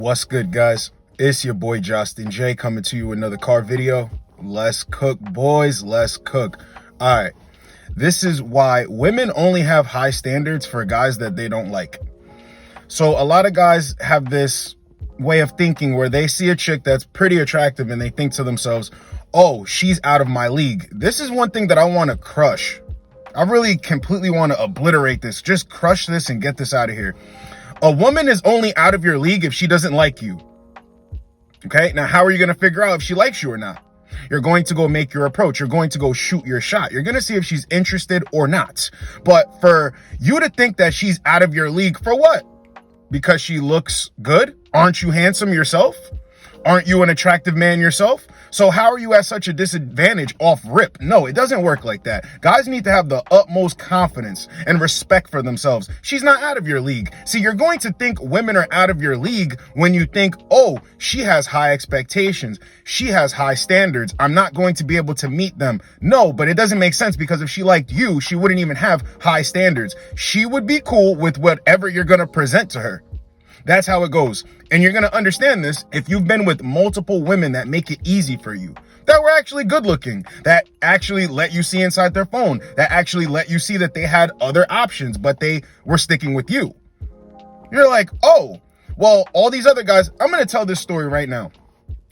What's good, guys? It's your boy Justin J coming to you with another car video. Let's cook, boys. Let's cook. All right. This is why women only have high standards for guys that they don't like. So a lot of guys have this way of thinking where they see a chick that's pretty attractive and they think to themselves, oh, she's out of my league. This is one thing that I want to crush. I really completely want to obliterate this. Just crush this and get this out of here. A woman is only out of your league if she doesn't like you. Okay, now how are you going to figure out if she likes you or not? You're going to go make your approach. You're going to go shoot your shot. You're going to see if she's interested or not. But for you to think that she's out of your league, for what? Because she looks good? Aren't you handsome yourself? Aren't you an attractive man yourself? So how are you at such a disadvantage off rip? No, it doesn't work like that. Guys need to have the utmost confidence and respect for themselves. She's not out of your league. See, you're going to think women are out of your league when you think, oh, she has high expectations. She has high standards. I'm not going to be able to meet them. No, but it doesn't make sense because if she liked you, she wouldn't even have high standards. She would be cool with whatever you're going to present to her. That's how it goes. And you're going to understand this if you've been with multiple women that make it easy for you, that were actually good looking, that actually let you see inside their phone, that actually let you see that they had other options, but they were sticking with you. You're like, oh, well, all these other guys, I'm going to tell this story right now.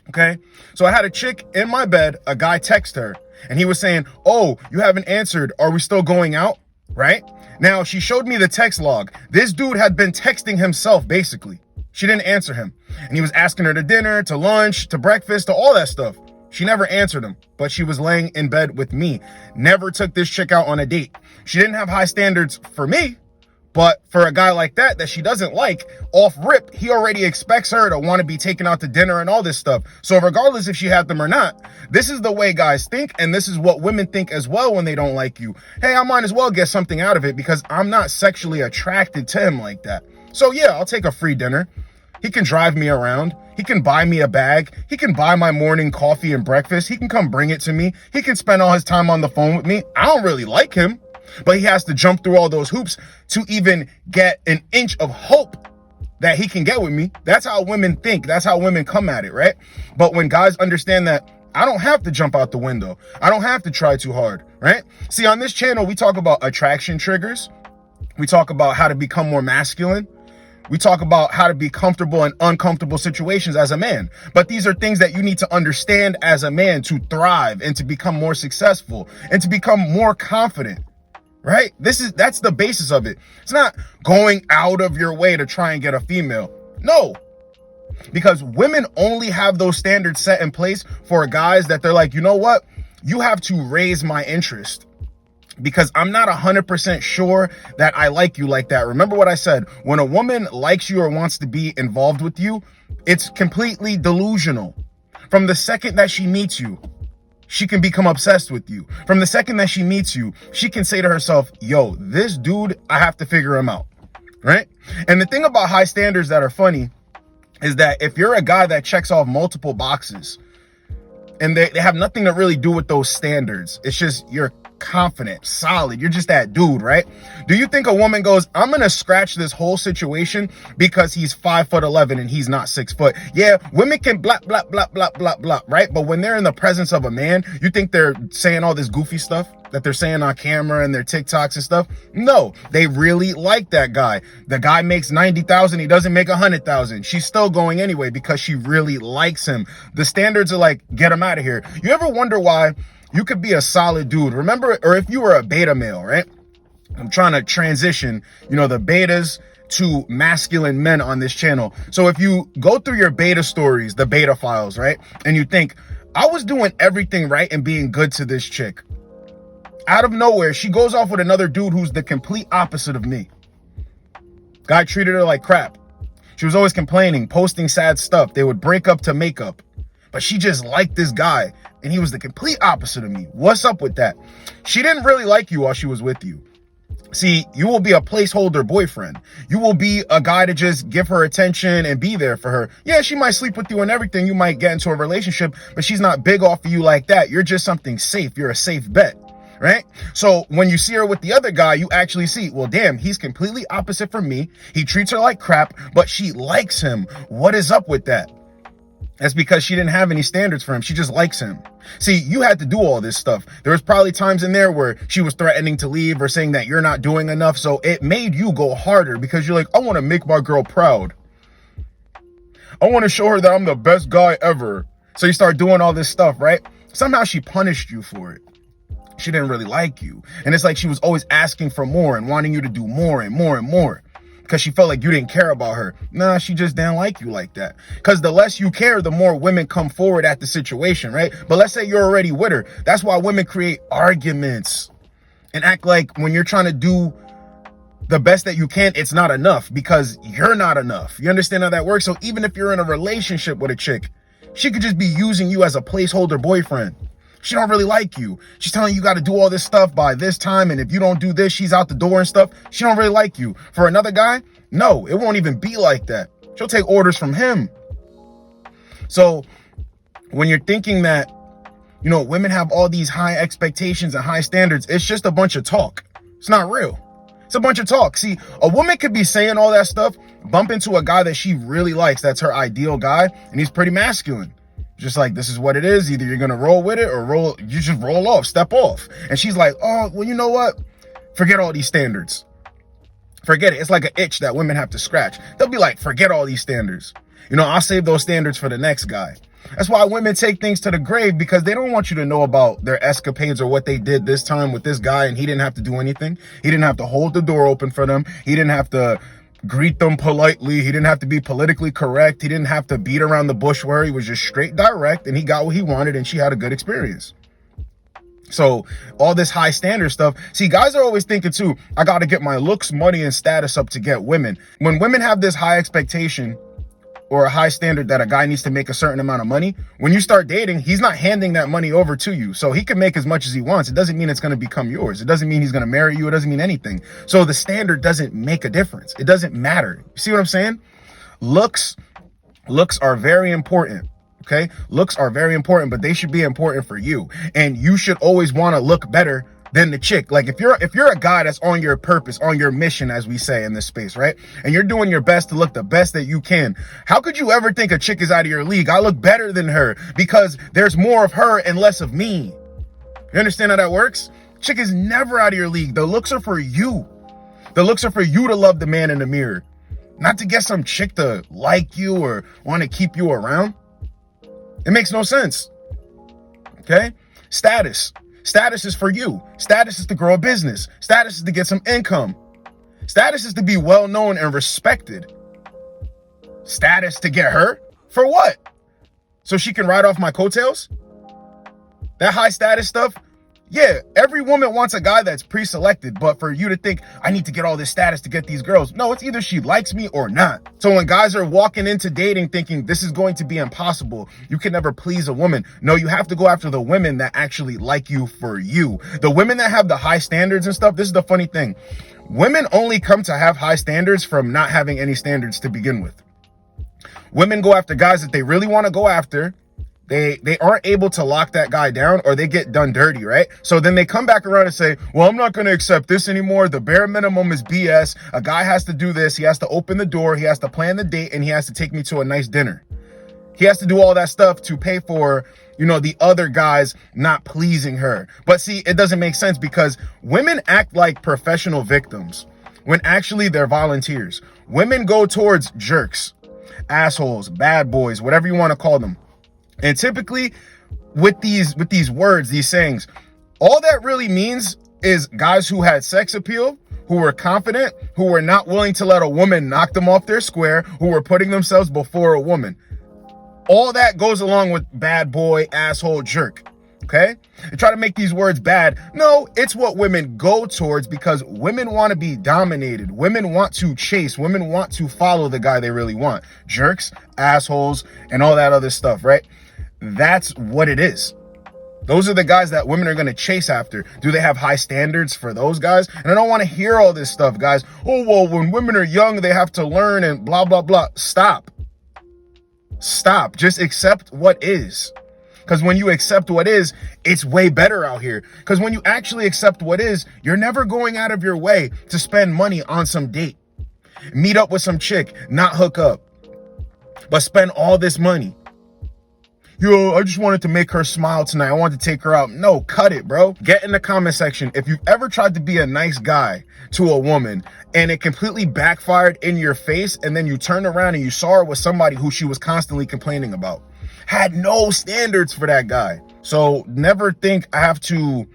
Okay. So I had a chick in my bed, a guy text her and he was saying, oh, you haven't answered. Are we still going out? Right? Now, she showed me the text log. This dude had been texting himself, basically. She didn't answer him. And he was asking her to dinner, to lunch, to breakfast, to all that stuff. She never answered him, but she was laying in bed with me. Never took this chick out on a date. She didn't have high standards for me, but for a guy like that she doesn't like, off rip, he already expects her to want to be taken out to dinner and all this stuff. So regardless if she had them or not, this is the way guys think, and this is what women think as well when they don't like you. Hey, I might as well get something out of it because I'm not sexually attracted to him like that. So yeah, I'll take a free dinner. He can drive me around. He can buy me a bag. He can buy my morning coffee and breakfast. He can come bring it to me. He can spend all his time on the phone with me. I don't really like him, but he has to jump through all those hoops to even get an inch of hope that he can get with me. That's how women think. That's how women come at it, right? But when guys understand that I don't have to jump out the window, I don't have to try too hard, right? See, on this channel, we talk about attraction triggers. We talk about how to become more masculine. We talk about how to be comfortable in uncomfortable situations as a man. But these are things that you need to understand as a man to thrive and to become more successful and to become more confident, right? That's the basis of it. It's not going out of your way to try and get a female. No, because women only have those standards set in place for guys that they're like, you know what? You have to raise my interest. Because I'm not 100% sure that I like you like that. Remember what I said, when a woman likes you or wants to be involved with you, it's completely delusional. From the second that she meets you, she can become obsessed with you. From the second that she meets you, she can say to herself, yo, this dude, I have to figure him out, right? And the thing about high standards that are funny is that if you're a guy that checks off multiple boxes and they have nothing to really do with those standards, it's just you're confident, solid, you're just that dude, right? Do you think a woman goes, I'm gonna scratch this whole situation because he's 5'11" and he's not 6 foot? Yeah, women can blah blah blah blah blah blah, right? But when they're in the presence of a man, you think they're saying all this goofy stuff that they're saying on camera and their TikToks and stuff? No, they really like that guy. The guy makes 90,000, he doesn't make 100,000. She's still going anyway because she really likes him. The standards are like, get him out of here. You ever wonder why you could be a solid dude? Remember, or if you were a beta male, right? I'm trying to transition, the betas to masculine men on this channel. So if you go through your beta stories, the beta files, right? And you think, I was doing everything right and being good to this chick. Out of nowhere, she goes off with another dude who's the complete opposite of me. Guy treated her like crap. She was always complaining, posting sad stuff. They would break up to make up. But she just liked this guy, and he was the complete opposite of me. What's up with that? She didn't really like you while she was with you. See, you will be a placeholder boyfriend. You will be a guy to just give her attention and be there for her. Yeah, she might sleep with you and everything. You might get into a relationship, but she's not big off of you like that. You're just something safe. You're a safe bet, right? So when you see her with the other guy, you actually see, well, damn, he's completely opposite from me. He treats her like crap, but she likes him. What is up with that? That's because she didn't have any standards for him. She just likes him. See, you had to do all this stuff. There was probably times in there where she was threatening to leave or saying that you're not doing enough. So it made you go harder because you're like, I want to make my girl proud. I want to show her that I'm the best guy ever. So you start doing all this stuff, right? Somehow she punished you for it. She didn't really like you. And it's like she was always asking for more and wanting you to do more and more and more because she felt like you didn't care about her. Nah, she just didn't like you like that. Because the less you care, the more women come forward at the situation, right? But let's say you're already with her. That's why women create arguments and act like when you're trying to do the best that you can, it's not enough because you're not enough. You understand how that works? So even if you're in a relationship with a chick, she could just be using you as a placeholder boyfriend. She don't really like you. She's telling you got to do all this stuff by this time. And if you don't do this, she's out the door and stuff. She don't really like you. For another guy, no, it won't even be like that. She'll take orders from him. So when you're thinking that, you know, women have all these high expectations and high standards, it's just a bunch of talk. It's not real. It's a bunch of talk. See, a woman could be saying all that stuff, bump into a guy that she really likes. That's her ideal guy. And he's pretty masculine. Just like, this is what it is. Either you're going to roll with it or you just roll off, step off. And she's like, oh, well, you know what? Forget all these standards. Forget it. It's like an itch that women have to scratch. They'll be like, forget all these standards. You know, I'll save those standards for the next guy. That's why women take things to the grave, because they don't want you to know about their escapades or what they did this time with this guy. And he didn't have to do anything. He didn't have to hold the door open for them. He didn't have to greet them politely. He didn't have to be politically correct. He didn't have to beat around the bush where he was just straight direct and he got what he wanted and she had a good experience. So all this high standard stuff. See, guys are always thinking too, I got to get my looks, money, and status up to get women. When women have this high expectation or a high standard that a guy needs to make a certain amount of money, when you start dating, he's not handing that money over to you. So he can make as much as he wants. It doesn't mean it's going to become yours. It doesn't mean he's going to marry you. It doesn't mean anything. So the standard doesn't make a difference. It doesn't matter. You see what I'm saying? Looks are very important. Okay. Looks are very important, but they should be important for you. And you should always want to look better than the chick. Like if you're a guy that's on your purpose, on your mission, as we say in this space, right? And you're doing your best to look the best that you can. How could you ever think a chick is out of your league? I look better than her because there's more of her and less of me. You understand how that works? Chick is never out of your league. The looks are for you. The looks are for you to love the man in the mirror, not to get some chick to like you or want to keep you around. It makes no sense. Okay? Status is for you. Status is to grow a business. Status is to get some income. Status is to be well known and respected. Status to get her? For what? So she can ride off my coattails? That high status stuff? Yeah, every woman wants a guy that's pre-selected, but for you to think, I need to get all this status to get these girls. No, it's either she likes me or not. So when guys are walking into dating thinking this is going to be impossible, you can never please a woman. No, you have to go after the women that actually like you for you. The women that have the high standards and stuff, this is the funny thing. Women only come to have high standards from not having any standards to begin with. Women go after guys that they really want to go after. They aren't able to lock that guy down, or they get done dirty, right? So then they come back around and say, well, I'm not going to accept this anymore. The bare minimum is BS. A guy has to do this. He has to open the door. He has to plan the date, and he has to take me to a nice dinner. He has to do all that stuff to pay for, you know, the other guys not pleasing her. But see, it doesn't make sense because women act like professional victims when actually they're volunteers. Women go towards jerks, assholes, bad boys, whatever you want to call them. And typically with these words, these sayings, all that really means is guys who had sex appeal, who were confident, who were not willing to let a woman knock them off their square, who were putting themselves before a woman. All that goes along with bad boy, asshole, jerk. Okay? They try to make these words bad. No, it's what women go towards because women want to be dominated. Women want to chase. Women want to follow the guy they really want. Jerks, assholes, and all that other stuff, right? That's what it is. Those are the guys that women are going to chase after. Do they have high standards for those guys? And I don't want to hear all this stuff, guys. Oh, well, when women are young, they have to learn and blah, blah, blah. Stop. Just accept what is. Because when you accept what is, it's way better out here. Because when you actually accept what is, you're never going out of your way to spend money on some date. Meet up with some chick, not hook up, but spend all this money. Yo, I just wanted to make her smile tonight. I wanted to take her out. No, cut it, bro. Get in the comment section if you've ever tried to be a nice guy to a woman and it completely backfired in your face, and then you turned around and you saw her with somebody who she was constantly complaining about. Had no standards for that guy. So never think I have to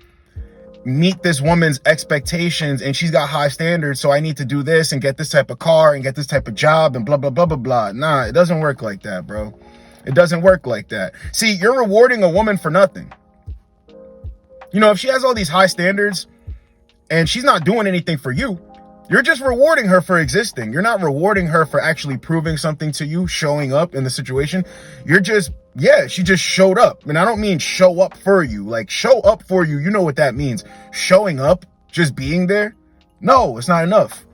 meet this woman's expectations and she's got high standards, so I need to do this and get this type of car and get this type of job and blah, blah, blah, blah, blah. Nah, it doesn't work like that, bro. It doesn't work like that. See, you're rewarding a woman for nothing. You know, if she has all these high standards and she's not doing anything for you, you're just rewarding her for existing. You're not rewarding her for actually proving something to you, showing up in the situation. You're just, yeah, she just showed up. And I don't mean show up for you. Like, show up for you, you know what that means. Showing up, just being there, no, it's not enough.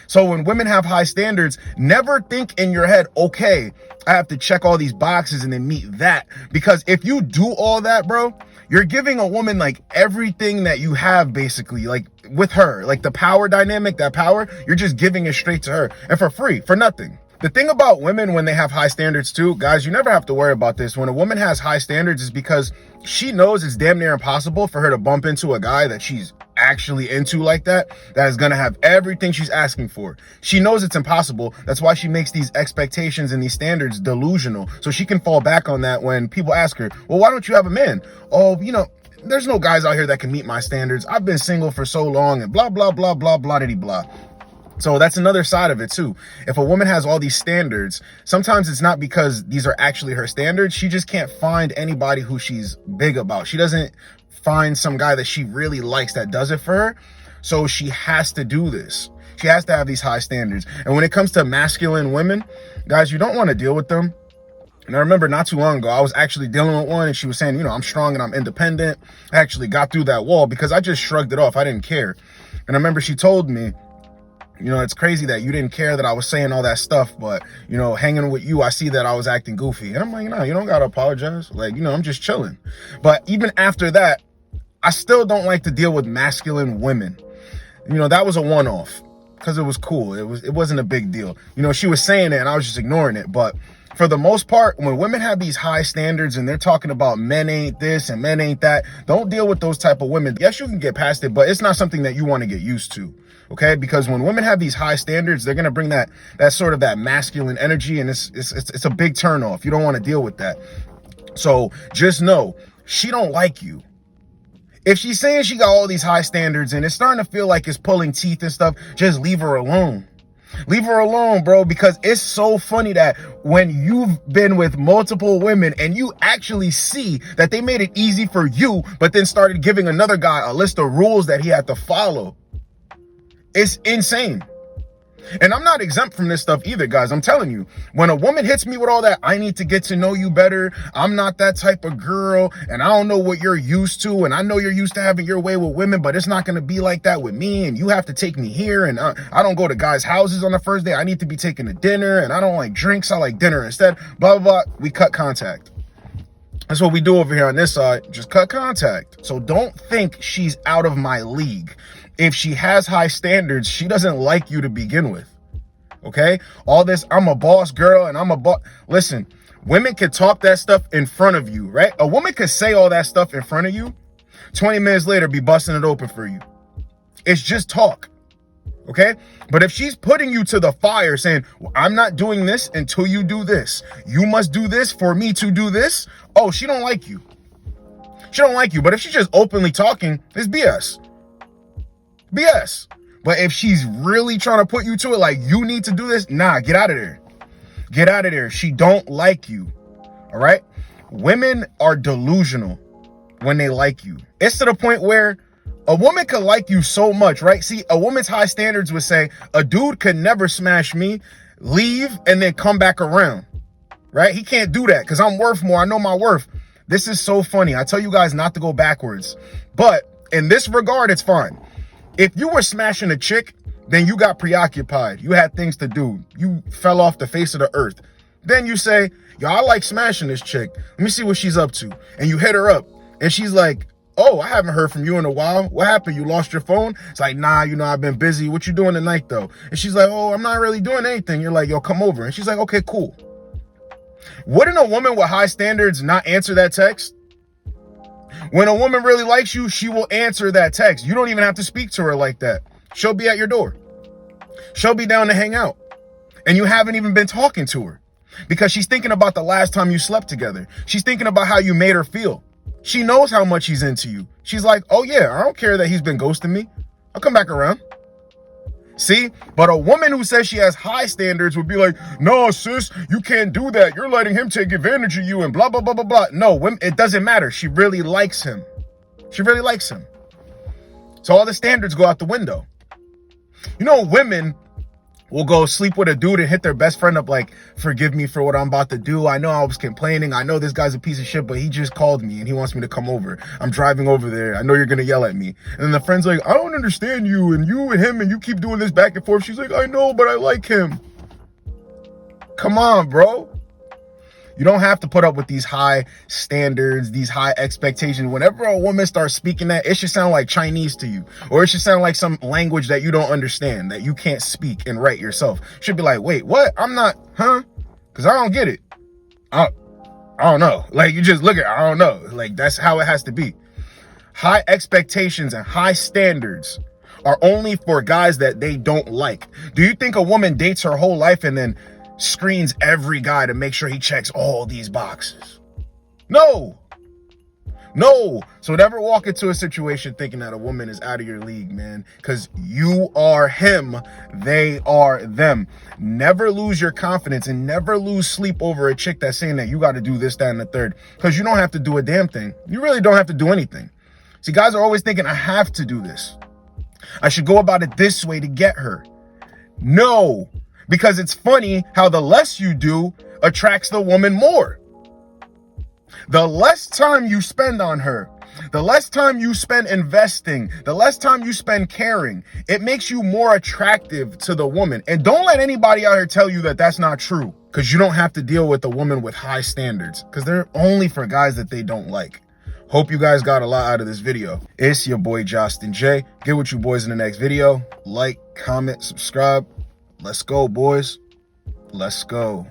So when women have high standards, never think in your head, okay, I have to check all these boxes and then meet that. Because if you do all that, bro, you're giving a woman like everything that you have, basically, like with her, like the power dynamic, that power, you're just giving it straight to her and for free, for nothing. The thing about women when they have high standards too, guys, you never have to worry about this. When a woman has high standards, is because she knows it's damn near impossible for her to bump into a guy that she's actually into like that is gonna have everything she's asking for. She knows it's impossible. That's why she makes these expectations and these standards delusional, so she can fall back on that when people ask her, well, why don't you have a man? Oh, you know, there's no guys out here that can meet my standards. I've been single for so long and blah, blah, blah, blah, blah, blah, blah. So that's another side of it too. If a woman has all these standards, sometimes it's not because these are actually her standards. She just can't find anybody who she's big about. She doesn't find some guy that she really likes that does it for her. So she has to do this. She has to have these high standards. And when it comes to masculine women, guys, you don't want to deal with them. And I remember not too long ago, I was actually dealing with one and she was saying, you know, I'm strong and I'm independent. I actually got through that wall because I just shrugged it off. I didn't care. And I remember she told me, you know, it's crazy that you didn't care that I was saying all that stuff, but, you know, hanging with you, I see that I was acting goofy. And I'm like, no, you don't got to apologize. Like, you know, I'm just chilling. But even after that, I still don't like to deal with masculine women. You know, that was a one-off because it was cool. It wasn't a big deal. You know, she was saying it and I was just ignoring it. But for the most part, when women have these high standards and they're talking about men ain't this and men ain't that, don't deal with those type of women. Yes, you can get past it, but it's not something that you want to get used to. Okay, because when women have these high standards, they're gonna bring that sort of that masculine energy, and it's a big turnoff. You don't want to deal with that. So just know she don't like you. If she's saying she got all these high standards and it's starting to feel like it's pulling teeth and stuff, just leave her alone. Leave her alone, bro, because it's so funny that when you've been with multiple women and you actually see that they made it easy for you, but then started giving another guy a list of rules that he had to follow. It's insane. And I'm not exempt from this stuff either, guys. I'm telling you, when a woman hits me with all that, I need to get to know you better. I'm not that type of girl, and I don't know what you're used to, and I know you're used to having your way with women, but it's not going to be like that with me, and you have to take me here, and I don't go to guys' houses on the first day. I need to be taken to dinner, and I don't like drinks. I like dinner instead. Blah, blah, blah. We cut contact. That's what we do over here on this side. Just cut contact. So don't think she's out of my league. If she has high standards, she doesn't like you to begin with. Okay? All this, I'm a boss girl and I'm a boss. Listen, women can talk that stuff in front of you, right? A woman could say all that stuff in front of you. 20 minutes later, be busting it open for you. It's just talk. Okay? But if she's putting you to the fire saying, well, I'm not doing this until you do this. You must do this for me to do this. Oh, she don't like you. She don't like you. But if she's just openly talking, it's BS. BS. But if she's really trying to put you to it, like you need to do this, nah, get out of there. Get out of there. She don't like you. All right? Women are delusional when they like you. It's to the point where a woman could like you so much, right? See, a woman's high standards would say, a dude could never smash me, leave, and then come back around, right? He can't do that because I'm worth more. I know my worth. This is so funny. I tell you guys not to go backwards. But in this regard, it's fine. If you were smashing a chick, then you got preoccupied. You had things to do. You fell off the face of the earth. Then you say, yo, I like smashing this chick. Let me see what she's up to. And you hit her up and she's like, oh, I haven't heard from you in a while. What happened? You lost your phone? It's like, nah, you know, I've been busy. What you doing tonight though? And she's like, oh, I'm not really doing anything. You're like, yo, come over. And she's like, okay, cool. Wouldn't a woman with high standards not answer that text? When a woman really likes you, she will answer that text. You don't even have to speak to her like that. She'll be at your door. She'll be down to hang out. And you haven't even been talking to her because she's thinking about the last time you slept together. She's thinking about how you made her feel. She knows how much he's into you. She's like, oh yeah, I don't care that he's been ghosting me. I'll come back around. See, but a woman who says she has high standards would be like, no, sis, you can't do that. You're letting him take advantage of you and blah, blah, blah, blah, blah. No, it doesn't matter. She really likes him. She really likes him. So all the standards go out the window. You know, women will go sleep with a dude and hit their best friend up like, forgive me for what I'm about to do. I know I was complaining. I know this guy's a piece of shit, but he just called me and he wants me to come over. I'm driving over there. I know you're going to yell at me. And then the friend's like, I don't understand you and him and you keep doing this back and forth. She's like, I know, but I like him. Come on, bro. You don't have to put up with these high standards, these high expectations. Whenever a woman starts speaking that, it should sound like Chinese to you, or it should sound like some language that you don't understand, that you can't speak and write yourself. Should be like, wait, what? I'm not, huh? Because I don't get it. I don't know. Like, you just look at it, I don't know. Like, that's how it has to be. High expectations and high standards are only for guys that they don't like. Do you think a woman dates her whole life and then screens every guy to make sure he checks all these boxes? No. So never walk into a situation thinking that a woman is out of your league, man, because you are him, they are them. Never lose your confidence and never lose sleep over a chick that's saying that you got to do this, that, and the third, because you don't have to do a damn thing. You really don't have to do anything. See, guys are always thinking, I have to do this. I should go about it this way to get her. No. Because it's funny how the less you do attracts the woman more. The less time you spend on her, the less time you spend investing, the less time you spend caring, it makes you more attractive to the woman. And don't let anybody out here tell you that that's not true, because you don't have to deal with a woman with high standards, because they're only for guys that they don't like. Hope you guys got a lot out of this video. It's your boy Justin J. Get with you boys in the next video. Like, comment, subscribe. Let's go, boys. Let's go.